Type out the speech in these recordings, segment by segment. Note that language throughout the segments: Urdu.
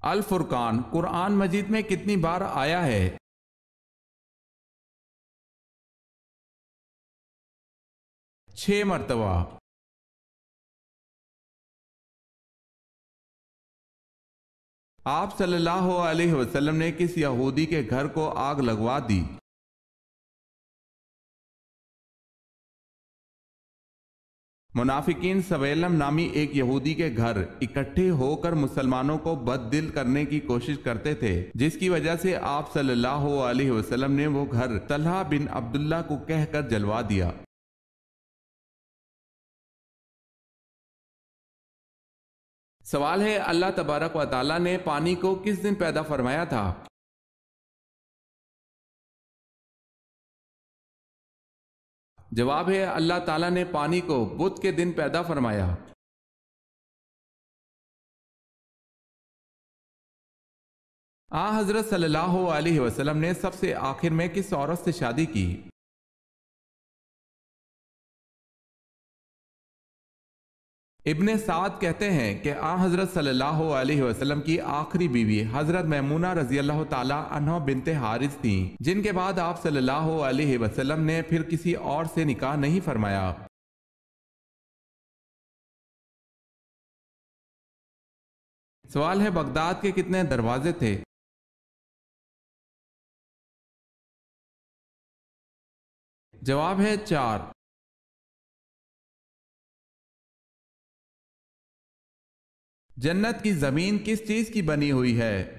الفرقان قرآن مجید میں کتنی بار آیا ہے؟ 6 مرتبہ۔ آپ صلی اللہ علیہ وسلم نے کس یہودی کے گھر کو آگ لگوا دی؟ منافقین سویلم نامی ایک یہودی کے گھر اکٹھے ہو کر مسلمانوں کو بد دل کرنے کی کوشش کرتے تھے، جس کی وجہ سے آپ صلی اللہ علیہ وسلم نے وہ گھر طلحہ بن عبداللہ کو کہہ کر جلوا دیا۔ سوال ہے، اللہ تبارک و تعالیٰ نے پانی کو کس دن پیدا فرمایا تھا؟ جواب ہے، اللہ تعالیٰ نے پانی کو بدھ کے دن پیدا فرمایا۔ حضرت صلی اللہ علیہ وسلم نے سب سے آخر میں کس عورت سے شادی کی؟ ابن سعد کہتے ہیں کہ حضرت صلی اللہ علیہ وسلم کی آخری بیوی حضرت میمونہ رضی اللہ تعالی عنہ بنت حارث تھیں، جن کے بعد آپ صلی اللہ علیہ وسلم نے پھر کسی اور سے نکاح نہیں فرمایا۔ سوال ہے، بغداد کے کتنے دروازے تھے؟ جواب ہے 4۔ جنت کی زمین کس چیز کی بنی ہوئی ہے؟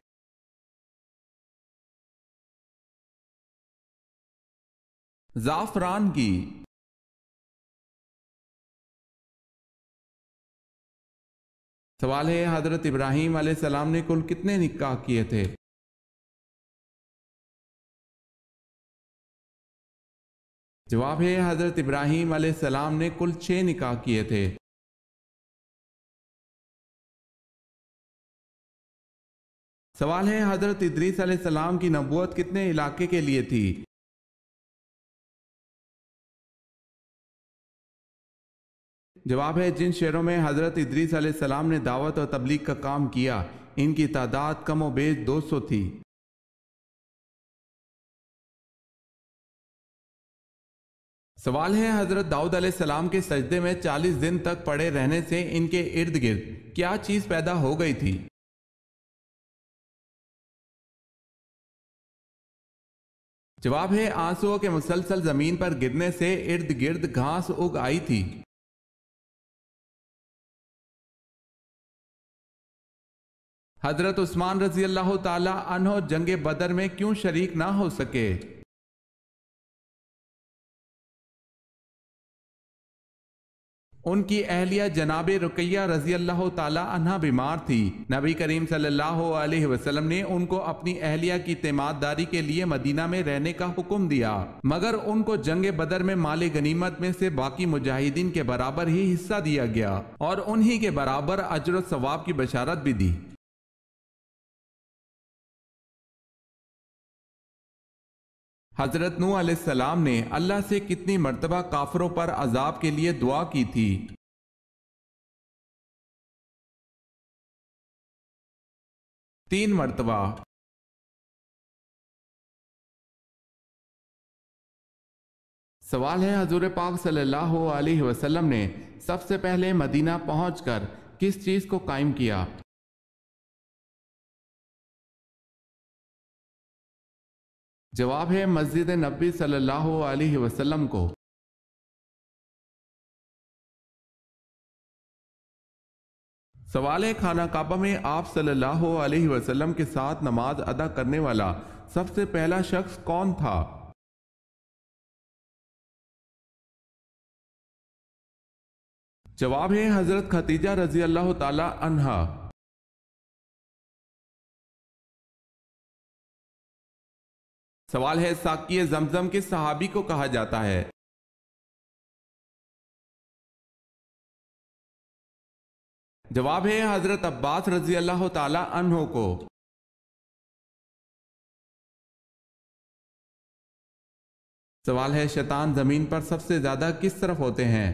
زعفران کی۔ سوال ہے، حضرت ابراہیم علیہ السلام نے کل کتنے نکاح کیے تھے؟ جواب ہے، حضرت ابراہیم علیہ السلام نے کل 6 نکاح کیے تھے۔ سوال ہے، حضرت ادریس علیہ السلام کی نبوت کتنے علاقے کے لیے تھی؟ جواب ہے، جن شہروں میں حضرت ادریس علیہ السلام نے دعوت اور تبلیغ کا کام کیا، ان کی تعداد کم و بیش 200 تھی۔ سوال ہے، حضرت داؤد علیہ السلام کے سجدے میں 40 دن تک پڑے رہنے سے ان کے ارد گرد کیا چیز پیدا ہو گئی تھی؟ جواب ہے، آنسوؤں کے مسلسل زمین پر گرنے سے ارد گرد گھاس اگ آئی تھی۔ حضرت عثمان رضی اللہ تعالی عنہ جنگ بدر میں کیوں شریک نہ ہو سکے؟ ان کی اہلیہ جناب رقیہ رضی اللہ تعالی عنہ بیمار تھی۔ نبی کریم صلی اللہ علیہ وسلم نے ان کو اپنی اہلیہ کی تیمارداری کے لیے مدینہ میں رہنے کا حکم دیا، مگر ان کو جنگ بدر میں مال غنیمت میں سے باقی مجاہدین کے برابر ہی حصہ دیا گیا اور انہی کے برابر اجر و ثواب کی بشارت بھی دی۔ حضرت نوح علیہ السلام نے اللہ سے کتنی مرتبہ کافروں پر عذاب کے لیے دعا کی تھی؟ 3 مرتبہ۔ سوال ہے، حضور پاک صلی اللہ علیہ وسلم نے سب سے پہلے مدینہ پہنچ کر کس چیز کو قائم کیا؟ جواب ہے، مسجد نبی صلی اللہ علیہ وسلم کو۔ سوال ہے، خانہ کعبہ میں آپ صلی اللہ علیہ وسلم کے ساتھ نماز ادا کرنے والا سب سے پہلا شخص کون تھا؟ جواب ہے، حضرت خدیجہ رضی اللہ تعالی عنہا۔ سوال ہے، ساقی زمزم کس صحابی کو کہا جاتا ہے؟ جواب ہے، حضرت عباس رضی اللہ تعالی عنہ کو۔ سوال ہے، شیطان زمین پر سب سے زیادہ کس طرف ہوتے ہیں؟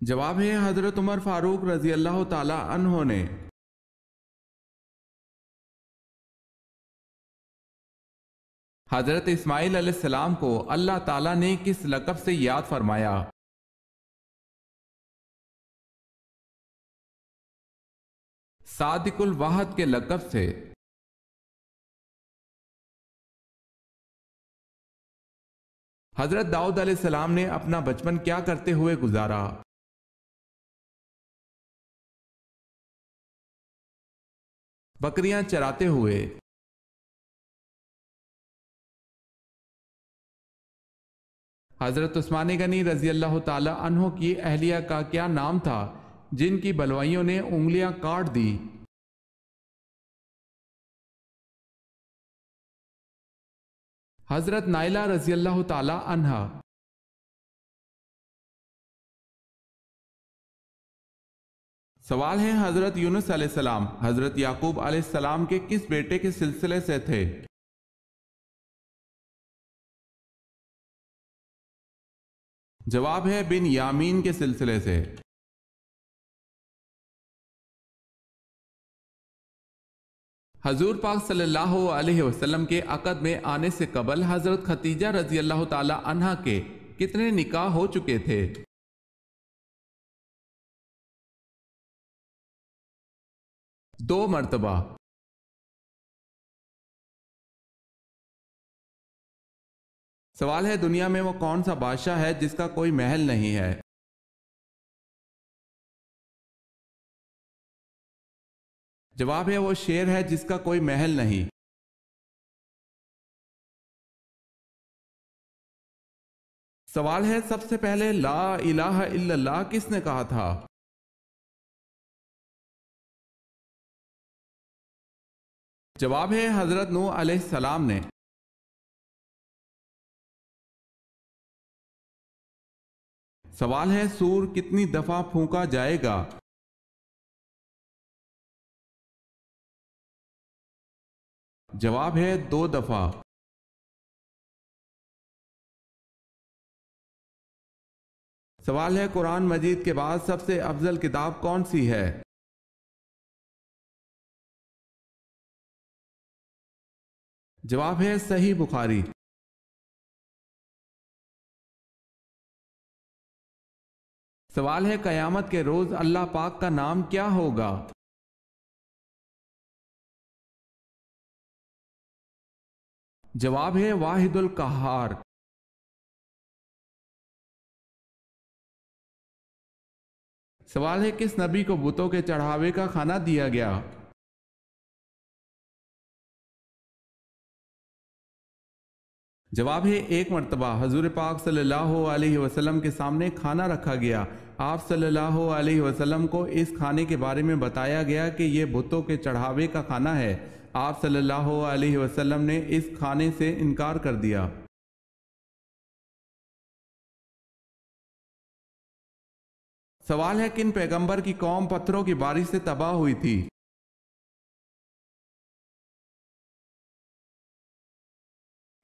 جواب ہے حضرت عمر فاروق رضی اللہ تعالی عنہ نے۔ حضرت اسماعیل علیہ السلام کو اللہ تعالیٰ نے کس لقب سے یاد فرمایا؟ صادق الوعد کے لقب سے۔ حضرت داؤد علیہ السلام نے اپنا بچپن کیا کرتے ہوئے گزارا؟ بکریاں چراتے ہوئے۔ حضرت عثمان غنی رضی اللہ تعالی عنہ کی اہلیہ کا کیا نام تھا جن کی بلوائیوں نے انگلیاں کاٹ دی؟ حضرت نائلہ رضی اللہ تعالی عنہا۔ سوال ہے حضرت یونس علیہ السلام حضرت یعقوب علیہ السلام کے کس بیٹے کے سلسلے سے تھے؟ جواب ہے بن یامین کے سلسلے سے۔ حضور پاک صلی اللہ علیہ وسلم کے عقد میں آنے سے قبل حضرت خدیجہ رضی اللہ تعالی عنہا کے کتنے نکاح ہو چکے تھے؟ 2 مرتبہ۔ سوال ہے دنیا میں وہ کون سا بادشاہ ہے جس کا کوئی محل نہیں ہے؟ جواب ہے وہ شیر ہے جس کا کوئی محل نہیں۔ سوال ہے سب سے پہلے لا الہ الا اللہ کس نے کہا تھا؟ جواب ہے حضرت نوح علیہ السلام نے۔ سوال ہے سور کتنی دفعہ پھونکا جائے گا؟ جواب ہے 2 دفعہ۔ سوال ہے قرآن مجید کے بعد سب سے افضل کتاب کون سی ہے؟ جواب ہے صحیح بخاری۔ سوال ہے قیامت کے روز اللہ پاک کا نام کیا ہوگا؟ جواب ہے واحد القہار۔ سوال ہے کس نبی کو بتوں کے چڑھاوے کا کھانا دیا گیا؟ جواب ہے 1 مرتبہ حضور پاک صلی اللہ علیہ وسلم کے سامنے کھانا رکھا گیا، آپ صلی اللہ علیہ وسلم کو اس کھانے کے بارے میں بتایا گیا کہ یہ بتوں کے چڑھاوے کا کھانا ہے، آپ صلی اللہ علیہ وسلم نے اس کھانے سے انکار کر دیا۔ سوال ہے کن پیغمبر کی قوم پتھروں کی بارش سے تباہ ہوئی تھی؟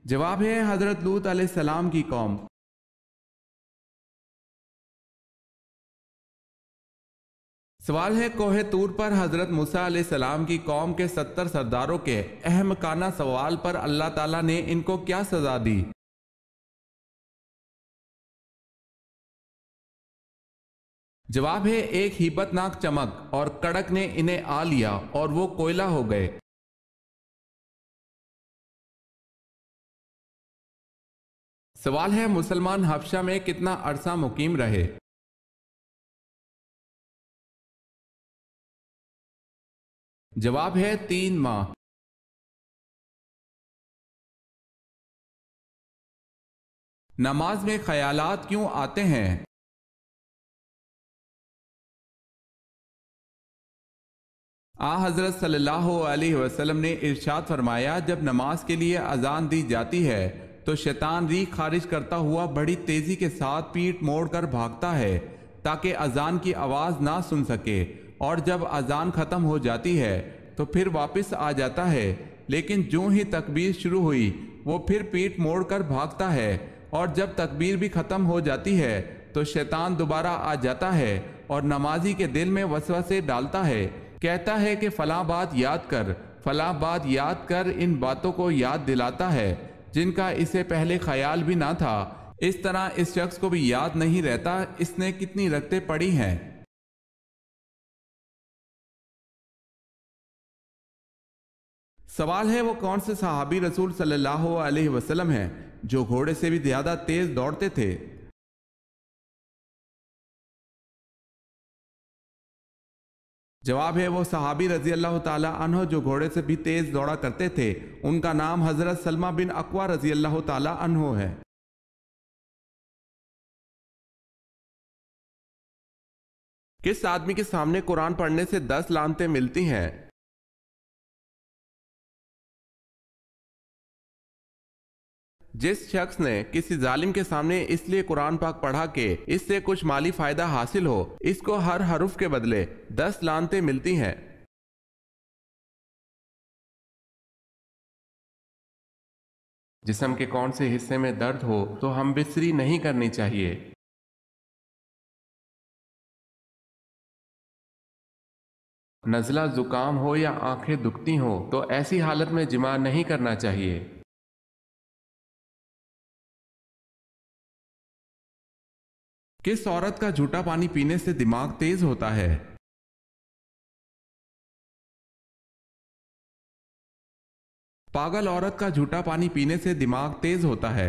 جواب ہے حضرت لوط علیہ السلام کی قوم۔ سوال ہے کوہ طور پر حضرت موسیٰ علیہ السلام کی قوم کے 70 سرداروں کے احمقانہ سوال پر اللہ تعالیٰ نے ان کو کیا سزا دی؟ جواب ہے ایک ہیبت ناک چمک اور کڑک نے انہیں آ لیا اور وہ کوئلہ ہو گئے۔ سوال ہے مسلمان حبشہ میں کتنا عرصہ مقیم رہے؟ جواب ہے 3 ماہ۔ نماز میں خیالات کیوں آتے ہیں؟ حضرت صلی اللہ علیہ وسلم نے ارشاد فرمایا جب نماز کے لیے اذان دی جاتی ہے تو شیطان ریح خارج کرتا ہوا بڑی تیزی کے ساتھ پیٹھ موڑ کر بھاگتا ہے تاکہ اذان کی آواز نہ سن سکے، اور جب اذان ختم ہو جاتی ہے تو پھر واپس آ جاتا ہے، لیکن جو ہی تکبیر شروع ہوئی وہ پھر پیٹھ موڑ کر بھاگتا ہے، اور جب تکبیر بھی ختم ہو جاتی ہے تو شیطان دوبارہ آ جاتا ہے اور نمازی کے دل میں وسوسے ڈالتا ہے، کہتا ہے کہ فلاں بات یاد کر، فلاں بات یاد کر، ان باتوں کو یاد دلاتا ہے جن کا اسے پہلے خیال بھی نہ تھا۔ اس طرح اس شخص کو بھی یاد نہیں رہتا اس نے کتنی رکعتیں پڑھی ہیں۔ سوال ہے وہ کون سے صحابی رسول صلی اللہ علیہ وسلم ہیں جو گھوڑے سے بھی زیادہ تیز دوڑتے تھے؟ جواب ہے وہ صحابی رضی اللہ تعالی عنہ جو گھوڑے سے بھی تیز دوڑا کرتے تھے، ان کا نام حضرت سلمہ بن اکوع رضی اللہ تعالی عنہ ہے۔ کس آدمی کے سامنے قرآن پڑھنے سے 10 لعنتیں ملتی ہیں؟ جس شخص نے کسی ظالم کے سامنے اس لیے قرآن پاک پڑھا کہ اس سے کچھ مالی فائدہ حاصل ہو، اس کو ہر حرف کے بدلے 10 لعنتیں ملتی ہیں۔ جسم کے کون سے حصے میں درد ہو تو ہم بستری نہیں کرنی چاہیے؟ نزلہ زکام ہو یا آنکھیں دکھتی ہوں تو ایسی حالت میں جماع نہیں کرنا چاہیے۔ کس عورت کا جھوٹا پانی پینے سے دماغ تیز ہوتا ہے؟ پاگل عورت کا جھوٹا پانی پینے سے دماغ تیز ہوتا ہے۔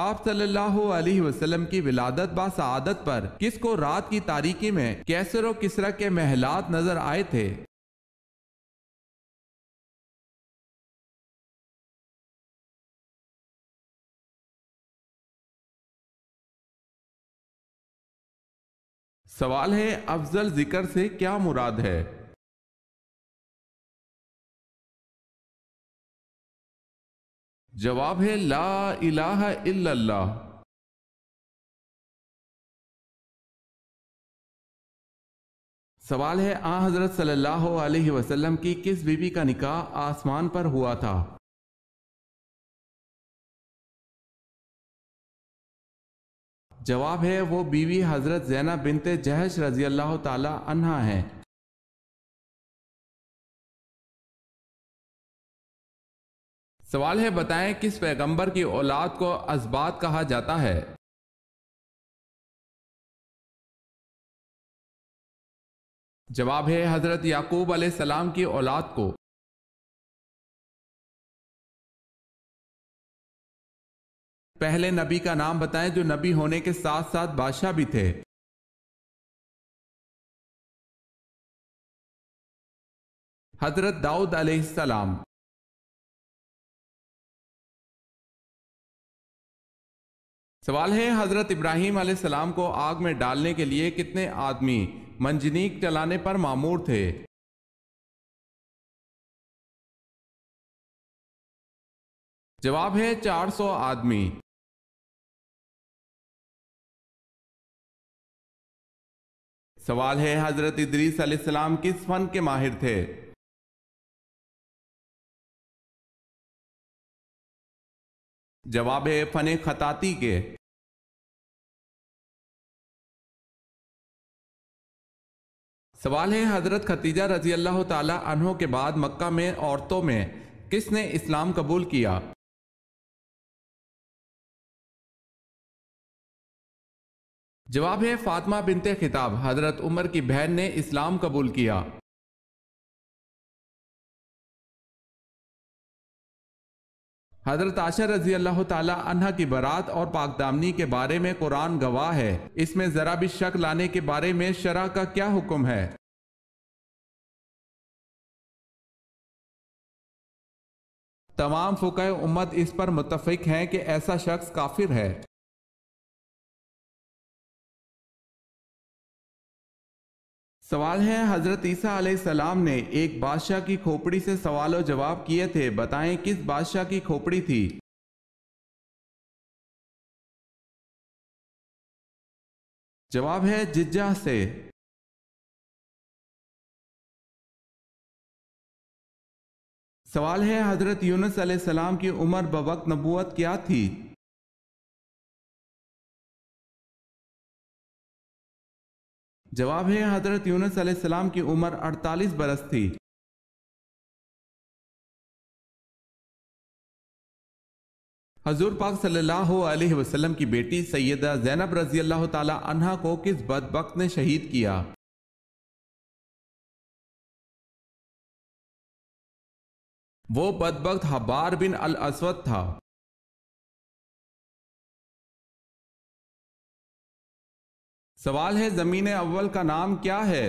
آپ صلی اللہ علیہ وسلم کی ولادت با سعادت پر کس کو رات کی تاریکی میں کیسر و کسرا کے محلات نظر آئے تھے؟ سوال ہے افضل ذکر سے کیا مراد ہے؟ جواب ہے لا الہ الا اللہ۔ سوال ہے حضرت صلی اللہ علیہ وسلم کی کس بیوی کا نکاح آسمان پر ہوا تھا؟ جواب ہے وہ بیوی حضرت زینب بنت جہش رضی اللہ تعالی عنہا ہیں۔ سوال ہے بتائیں کس پیغمبر کی اولاد کو اسباط کہا جاتا ہے؟ جواب ہے حضرت یعقوب علیہ السلام کی اولاد کو۔ پہلے نبی کا نام بتائیں جو نبی ہونے کے ساتھ ساتھ بادشاہ بھی تھے۔ حضرت داؤد علیہ السلام۔ سوال ہے حضرت ابراہیم علیہ السلام کو آگ میں ڈالنے کے لیے کتنے آدمی منجنیق چلانے پر مامور تھے؟ جواب ہے 400 آدمی۔ سوال ہے حضرت ادریس علیہ السلام کس فن کے ماہر تھے؟ جواب ہے فن خطاطی کے۔ سوال ہے حضرت ختیجہ رضی اللہ تعالی عنہ کے بعد مکہ میں عورتوں میں کس نے اسلام قبول کیا؟ جواب ہے فاطمہ بنت خطاب، حضرت عمر کی بہن نے اسلام قبول کیا۔ حضرت عائشہ رضی اللہ تعالی عنہ کی برات اور پاک دامنی کے بارے میں قرآن گواہ ہے، اس میں ذرا بھی شک لانے کے بارے میں شرع کا کیا حکم ہے؟ تمام فقہ امت اس پر متفق ہیں کہ ایسا شخص کافر ہے۔ سوال ہے حضرت عیسیٰ علیہ السلام نے ایک بادشاہ کی کھوپڑی سے سوال و جواب کیے تھے، بتائیں کس بادشاہ کی کھوپڑی تھی؟ جواب ہے ججہ سے۔ سوال ہے حضرت یونس علیہ السلام کی عمر بوقت نبوت کیا تھی؟ جواب ہے حضرت یونس علیہ السلام کی عمر 48 برس تھی۔ حضور پاک صلی اللہ علیہ وسلم کی بیٹی سیدہ زینب رضی اللہ تعالی عنہا کو کس بدبخت نے شہید کیا؟ وہ بدبخت حبار بن الاسود تھا۔ سوال ہے زمین اول کا نام کیا ہے؟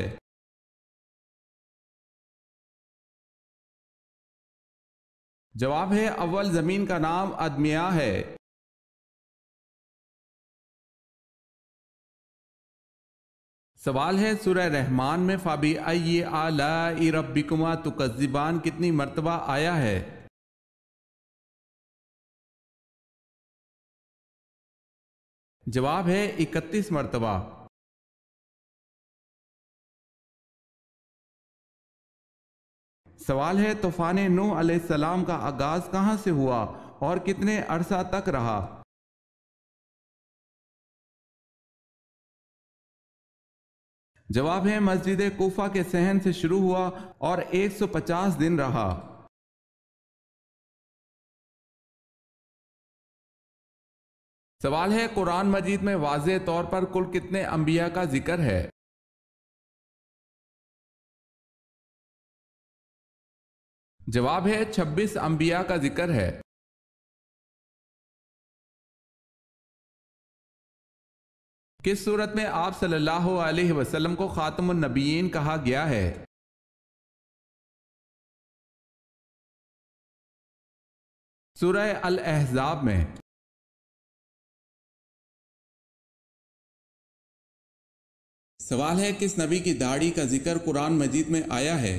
جواب ہے اول زمین کا نام ادمیا ہے۔ سوال ہے سورہ رحمان میں فبی ای آلاء ربکما تکذبان کتنی مرتبہ آیا ہے؟ جواب ہے 31 مرتبہ۔ سوال ہے طوفان نوح علیہ السلام کا آغاز کہاں سے ہوا اور کتنے عرصہ تک رہا؟ جواب ہے مسجد کوفہ کے صحن سے شروع ہوا اور 150 دن رہا۔ سوال ہے قرآن مجید میں واضح طور پر کل کتنے انبیاء کا ذکر ہے؟ جواب ہے 26 انبیاء کا ذکر ہے۔ کس صورت میں آپ صلی اللہ علیہ وسلم کو خاتم النبیین کہا گیا ہے؟ سورہ الاحزاب میں۔ سوال ہے کس نبی کی داڑھی کا ذکر قرآن مجید میں آیا ہے؟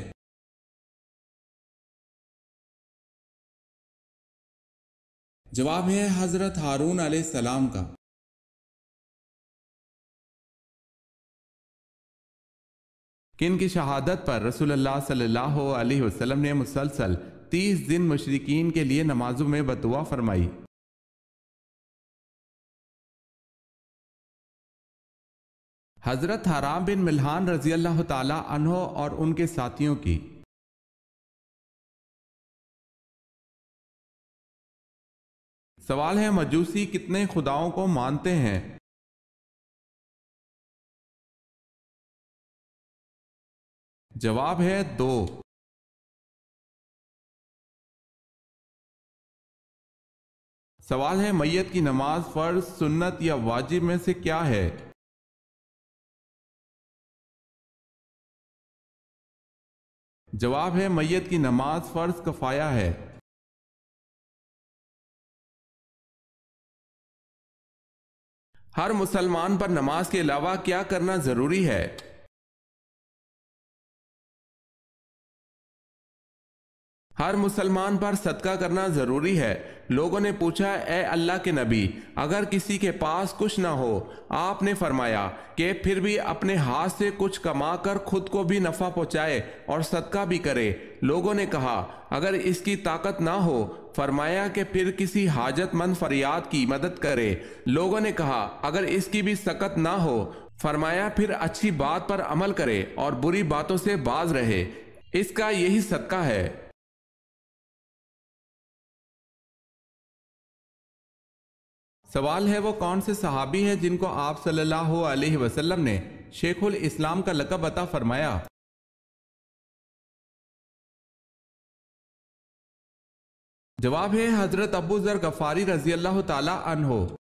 جواب ہے حضرت ہارون علیہ السلام کا۔ کن کی شہادت پر رسول اللہ صلی اللہ علیہ وسلم نے مسلسل 30 دن مشرکین کے لیے نمازوں میں بددعا فرمائی؟ حضرت حرام بن ملحان رضی اللہ تعالی عنہ اور ان کے ساتھیوں کی۔ سوال ہے مجوسی کتنے خداؤں کو مانتے ہیں؟ جواب ہے 2۔ سوال ہے میت کی نماز فرض، سنت یا واجب میں سے کیا ہے؟ جواب ہے میت کی نماز فرض کفایہ ہے۔ ہر مسلمان پر نماز کے علاوہ کیا کرنا ضروری ہے؟ ہر مسلمان پر صدقہ کرنا ضروری ہے۔ لوگوں نے پوچھا اے اللہ کے نبی اگر کسی کے پاس کچھ نہ ہو، آپ نے فرمایا کہ پھر بھی اپنے ہاتھ سے کچھ کما کر خود کو بھی نفع پہنچائے اور صدقہ بھی کرے۔ لوگوں نے کہا اگر اس کی طاقت نہ ہو، فرمایا کہ پھر کسی حاجت مند فریاد کی مدد کرے۔ لوگوں نے کہا اگر اس کی بھی سکت نہ ہو، فرمایا پھر اچھی بات پر عمل کرے اور بری باتوں سے باز رہے، اس کا یہی صدقہ ہے۔ سوال ہے وہ کون سے صحابی ہیں جن کو آپ صلی اللہ علیہ وسلم نے شیخ الاسلام کا لقب عطا فرمایا؟ جواب ہے حضرت ابو ذر غفاری رضی اللہ تعالی عنہ۔